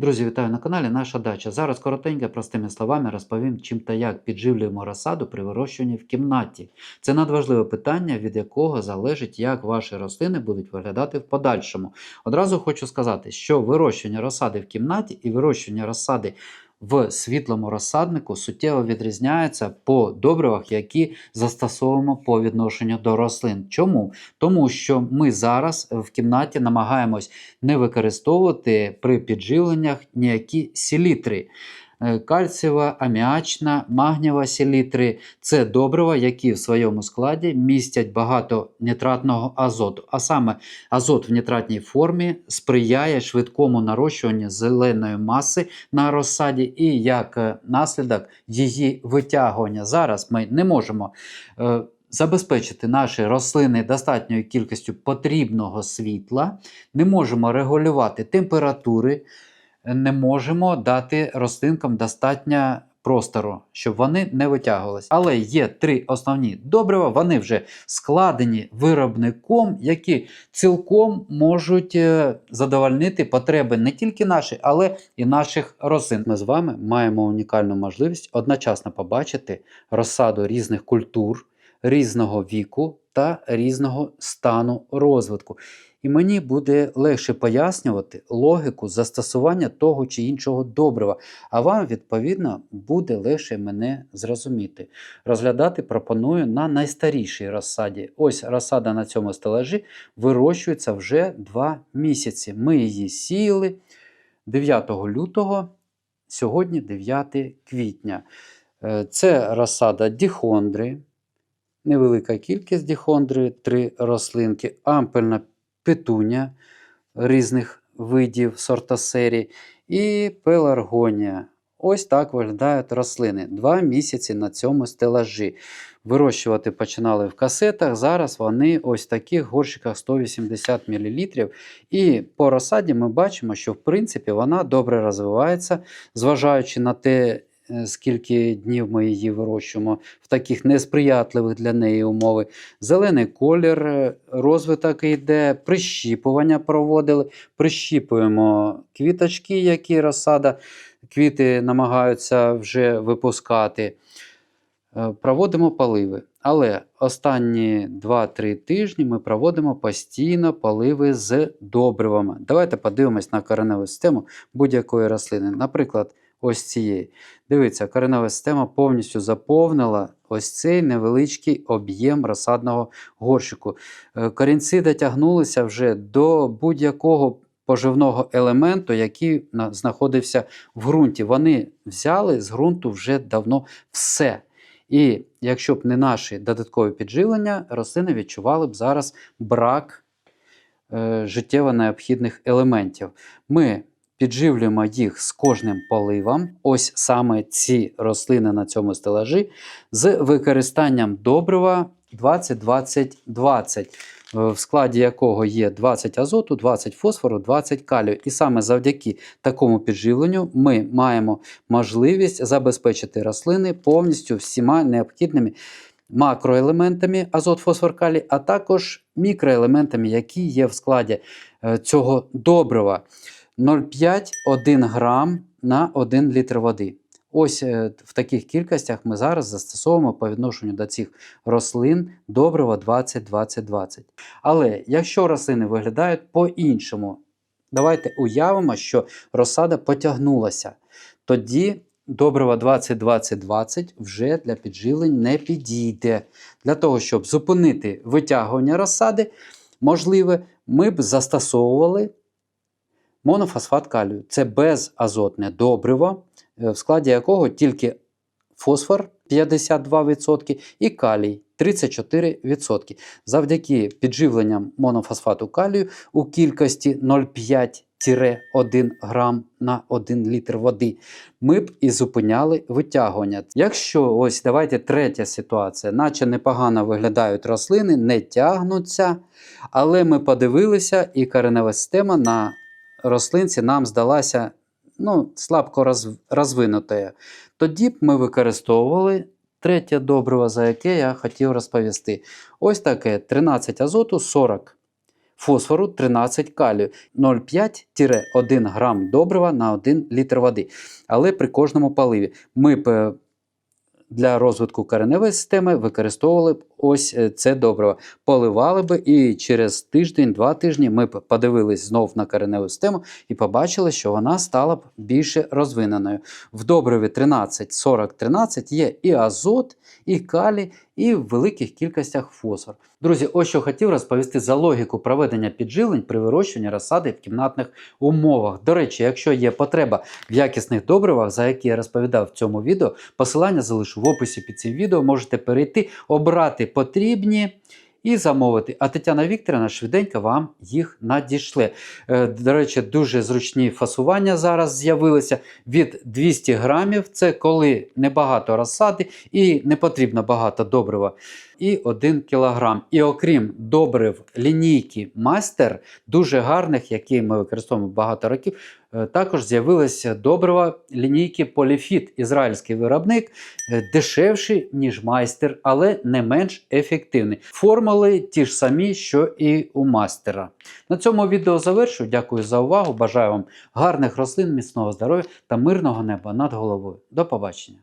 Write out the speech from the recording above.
Друзі, вітаю на каналі Наша Дача. Зараз коротенько, простими словами розповім, чим та як підживлюємо розсаду при вирощуванні в кімнаті. Це надважливе питання, від якого залежить, як ваші рослини будуть виглядати в подальшому. Одразу хочу сказати, що вирощування розсади в кімнаті і вирощування розсади в світлому розсаднику суттєво відрізняються по добривах, які застосовуємо по відношенню до рослин. Чому? Тому що ми зараз в кімнаті намагаємось не використовувати при підживленнях ніякі селітри. Кальцієва, аміачна, магнієва селітри – це добрива, які в своєму складі містять багато нітратного азоту. А саме азот в нітратній формі сприяє швидкому нарощуванню зеленої маси на розсаді і як наслідок її витягування. Зараз ми не можемо забезпечити наші рослини достатньою кількістю потрібного світла, не можемо регулювати температури, не можемо дати рослинкам достатньо простору, щоб вони не витягувалися. Але є три основні добрива, вони вже складені виробником, які цілком можуть задовольнити потреби не тільки наші, але і наших рослин. Ми з вами маємо унікальну можливість одночасно побачити розсаду різних культур, різного віку та різного стану розвитку. І мені буде легше пояснювати логіку застосування того чи іншого добрива, а вам, відповідно, буде легше мене зрозуміти. Розглядати пропоную на найстарішій розсаді. Ось розсада на цьому стелажі вирощується вже 2 місяці. Ми її сіяли 9 лютого, сьогодні 9 квітня. Це розсада дихондри, невелика кількість дихондри, 3 рослинки, ампельна петунія різних видів сортосерій і пеларгонія. Ось так виглядають рослини. 2 місяці на цьому стелажі. Вирощувати починали в касетах, зараз вони ось в таких горщиках 180 мл. І по розсаді ми бачимо, що в принципі вона добре розвивається, зважаючи на те, скільки днів ми її вирощуємо в таких несприятливих для неї умови. Зелений колір, розвиток йде, прищіпування проводили. Прищіпуємо квіточки, які розсада, квіти намагаються вже випускати. Проводимо поливи. Але останні 2-3 тижні ми проводимо постійно поливи з добривами. Давайте подивимось на кореневу систему будь-якої рослини. Наприклад, ось цієї. Дивіться, коренева система повністю заповнила ось цей невеличкий об'єм розсадного горщику. Корінці дотягнулися вже до будь-якого поживного елементу, який знаходився в ґрунті. Вони взяли з ґрунту вже давно все. І якщо б не наші додаткові підживлення, рослини відчували б зараз брак життєво необхідних елементів. Ми підживлюємо їх з кожним поливом, ось саме ці рослини на цьому стелажі, з використанням добрива 20-20-20, в складі якого є 20 азоту, 20 фосфору, 20 калію. І саме завдяки такому підживленню ми маємо можливість забезпечити рослини повністю всіма необхідними макроелементами азот, фосфор, калій, а також мікроелементами, які є в складі цього добрива. 0,5-1 грам на 1 літр води. Ось в таких кількостях ми зараз застосовуємо по відношенню до цих рослин добрива 20-20-20. Але якщо рослини виглядають по-іншому, давайте уявимо, що розсада потягнулася. Тоді добрива 20-20-20 вже для підживлень не підійде. Для того, щоб зупинити витягування розсади, можливе, ми б застосовували монофосфат калію. Це безазотне добриво, в складі якого тільки фосфор 52% і калій 34%. Завдяки підживленням монофосфату калію у кількості 0,5-1 грам на 1 літр води ми б і зупиняли витягування. Якщо, ось давайте третя ситуація, наче непогано виглядають рослини, не тягнуться, але ми подивилися і коренева система на рослинці нам здалася слабко розвинутою. Тоді б ми використовували третє добриво, за яке я хотів розповісти. Ось таке: 13 азоту, 40 фосфору, 13 калію, 0,5-1 грам добрива на 1 літр води. Але при кожному поливі ми для розвитку кореневої системи використовували б ось це добриво. Поливали би, і через тиждень-два тижні ми б подивились знов на кореневу систему і побачили, що вона стала б більше розвиненою. В добриві 13-40-13 є і азот, і калій, і в великих кількостях фосфор. Друзі, ось що хотів розповісти за логіку проведення підживлень при вирощуванні розсади в кімнатних умовах. До речі, якщо є потреба в якісних добривах, за які я розповідав в цьому відео, посилання залишу в описі під цим відео, можете перейти, обрати потрібні і замовити. А Тетяна Вікторівна швиденько вам їх надішле. До речі, дуже зручні фасування зараз з'явилися. Від 200 грамів, це коли небагато розсади і не потрібно багато добрива, і 1 кілограм. І окрім добрив лінійки Майстер, дуже гарних, які ми використовуємо багато років, також з'явилися добрива лінійки Поліфіт. Ізраїльський виробник, дешевший, ніж Майстер, але не менш ефективний. Формули ті ж самі, що і у Майстера. На цьому відео завершую. Дякую за увагу. Бажаю вам гарних рослин, міцного здоров'я та мирного неба над головою. До побачення.